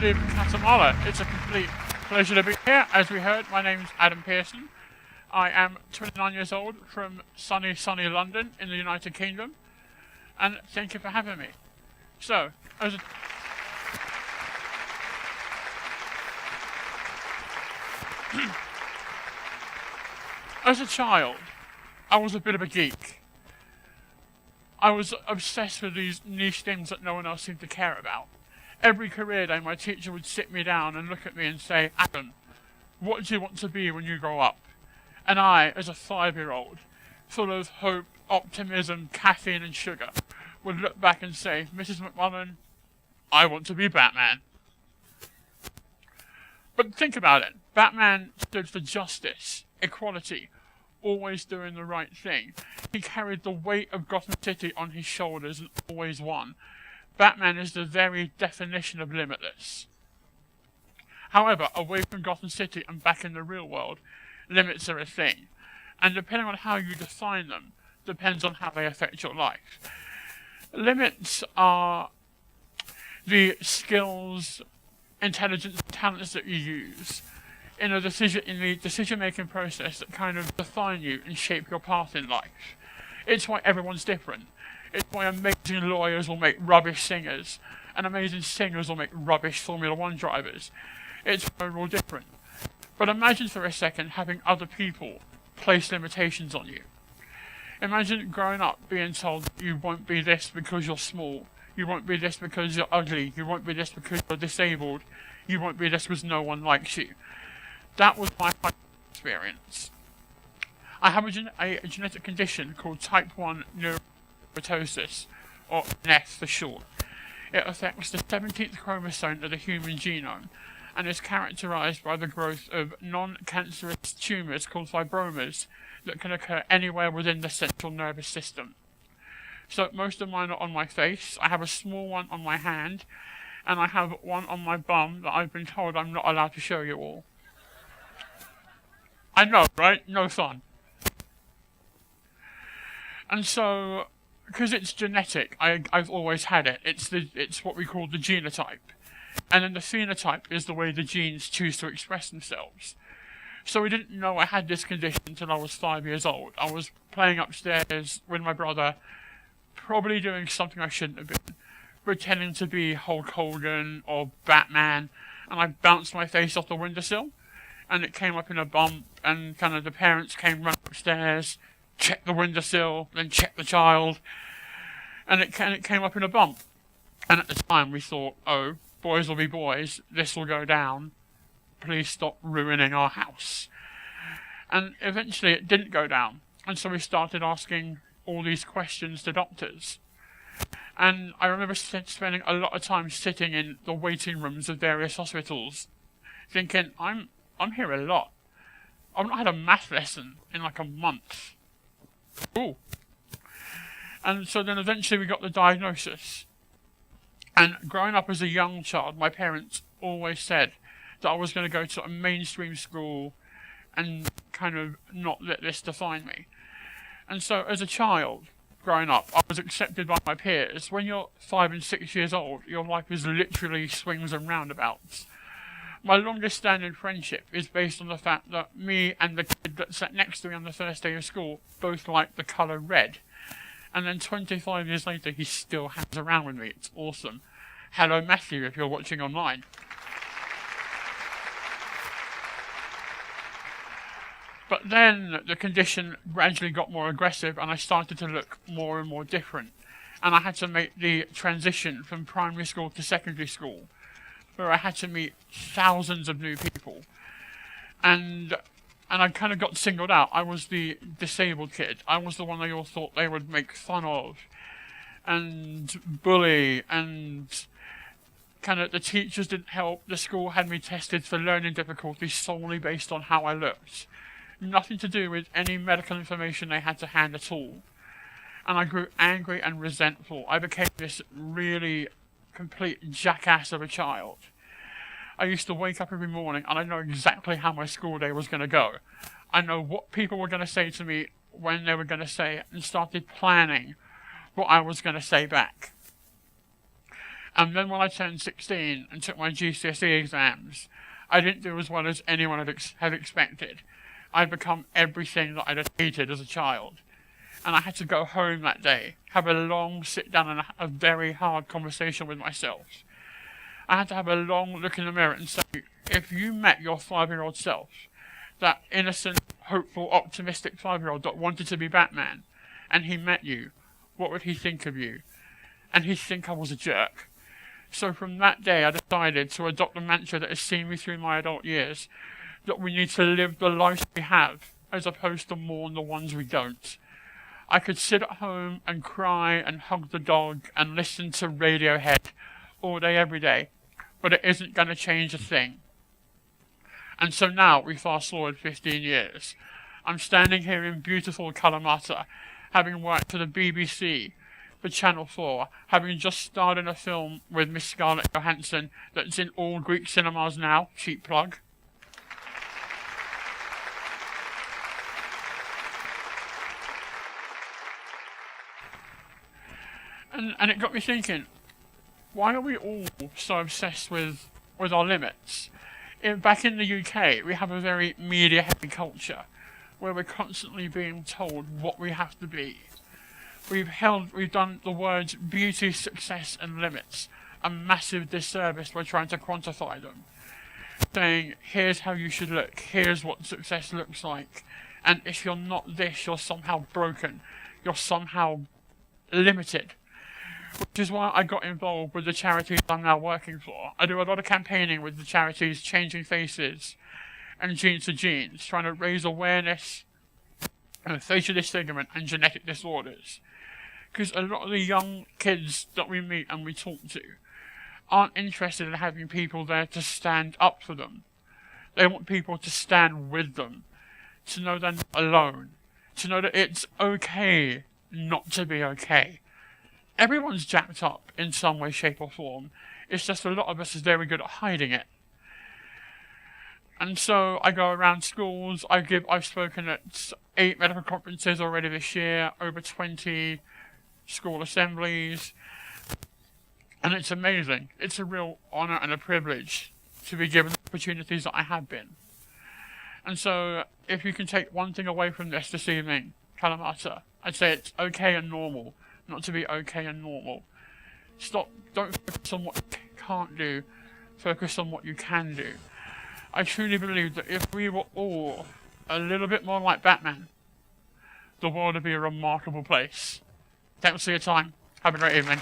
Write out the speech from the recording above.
TEDxKalamata. It's a complete pleasure to be here. As we heard, my name's Adam Pearson. I am 29 years old from sunny London in the United Kingdom. And thank you for having me. So, as a child, I was a bit of a geek. I was obsessed with these niche things that no one else seemed to care about. Every career day, my teacher would sit me down and look at me and say, "Adam, what do you want to be when you grow up?" And I, as a 5-year-old, full of hope, optimism, caffeine and sugar, would look back and say, "Mrs. McMullen, I want to be Batman." But think about it. Batman stood for justice, equality, always doing the right thing. He carried the weight of Gotham City on his shoulders and always won. Batman is the very definition of limitless. However, away from Gotham City and back in the real world, limits are a thing. And depending on how you define them, depends on how they affect your life. Limits are the skills, intelligence, and talents that you use in the decision-making process that kind of define you and shape your path in life. It's why everyone's different. It's why amazing lawyers will make rubbish singers, and amazing singers will make rubbish Formula 1 drivers. It's why we're all different. But imagine for a second having other people place limitations on you. Imagine growing up being told you won't be this because you're small, you won't be this because you're ugly, you won't be this because you're disabled, you won't be this because no one likes you. That was my experience. I have a genetic condition called type 1 neurofibromatosis, or NEF for short. It affects the 17th chromosome of the human genome and is characterized by the growth of non-cancerous tumours called fibromas that can occur anywhere within the central nervous system. So most of mine are on my face. I have a small one on my hand, and I have one on my bum that I've been told I'm not allowed to show you all. I know, right? No fun. And so, because it's genetic, I've always had it. It's what we call the genotype. And then the phenotype is the way the genes choose to express themselves. So we didn't know I had this condition until I was 5 years old. I was playing upstairs with my brother, probably doing something I shouldn't have been, pretending to be Hulk Hogan or Batman, and I bounced my face off the windowsill, and it came up in a bump, and kind of the parents came running upstairs, checked the windowsill, then checked the child, and it came up in a bump. And at the time we thought, oh, boys will be boys, this will go down, please stop ruining our house. And eventually it didn't go down, and so we started asking all these questions to doctors. And I remember spending a lot of time sitting in the waiting rooms of various hospitals, thinking, I'm here a lot. I've not had a math lesson in like a month. Ooh. And so then eventually we got the diagnosis. And growing up as a young child, my parents always said that I was going to go to a mainstream school and kind of not let this define me. And so as a child, growing up, I was accepted by my peers. When you're 5 and 6 years old, your life is literally swings and roundabouts. My longest standing friendship is based on the fact that me and the kid that sat next to me on the first day of school both liked the colour red. And then 25 years later, he still hangs around with me. It's awesome. Hello, Matthew, if you're watching online. But then the condition gradually got more aggressive, and I started to look more and more different. And I had to make the transition from primary school to secondary school, where I had to meet thousands of new people. And I kind of got singled out. I was the disabled kid. I was the one they all thought they would make fun of and bully, and kind of the teachers didn't help. The school had me tested for learning difficulties solely based on how I looked. Nothing to do with any medical information they had to hand at all. And I grew angry and resentful. I became this really complete jackass of a child. I used to wake up every morning and I know exactly how my school day was going to go. I know what people were going to say to me, when they were going to say it, and started planning what I was going to say back. And then when I turned 16 and took my GCSE exams, I didn't do as well as anyone had expected. I'd become everything that I'd hated as a child. And I had to go home that day, have a long sit down and a very hard conversation with myself. I had to have a long look in the mirror and say, if you met your 5-year-old self, that innocent, hopeful, optimistic 5-year-old that wanted to be Batman, and he met you, what would he think of you? And he'd think I was a jerk. So from that day I decided to adopt a mantra that has seen me through my adult years, that we need to live the lives we have, as opposed to mourn the ones we don't. I could sit at home and cry and hug the dog and listen to Radiohead all day, every day, but it isn't going to change a thing. And so now we fast forward 15 years. I'm standing here in beautiful Kalamata, having worked for the BBC, for Channel 4, having just starred in a film with Miss Scarlett Johansson that's in all Greek cinemas now, cheap plug. And it got me thinking, why are we all so obsessed with our limits? Back in the UK, we have a very media-heavy culture, where we're constantly being told what we have to be. We've done the words beauty, success, and limits a massive disservice by trying to quantify them. Saying, here's how you should look, here's what success looks like, and if you're not this, you're somehow broken, you're somehow limited. Which is why I got involved with the charities I'm now working for. I do a lot of campaigning with the charities Changing Faces and Genes to Genes, trying to raise awareness of facial disfigurement and genetic disorders. Because a lot of the young kids that we meet and we talk to aren't interested in having people there to stand up for them. They want people to stand with them, to know they're not alone, to know that it's okay not to be okay. Everyone's jacked up in some way, shape or form. It's just a lot of us is very good at hiding it. And so I go around schools, I've spoken at 8 medical conferences already this year, over 20 school assemblies, and it's amazing. It's a real honour and a privilege to be given the opportunities that I have been. And so, if you can take one thing away from this evening, Kalamata, I'd say it's okay and normal not to be okay and normal. Don't focus on what you can't do, focus on what you can do. I truly believe that if we were all a little bit more like Batman, the world would be a remarkable place. Thanks for your time. Have a great evening.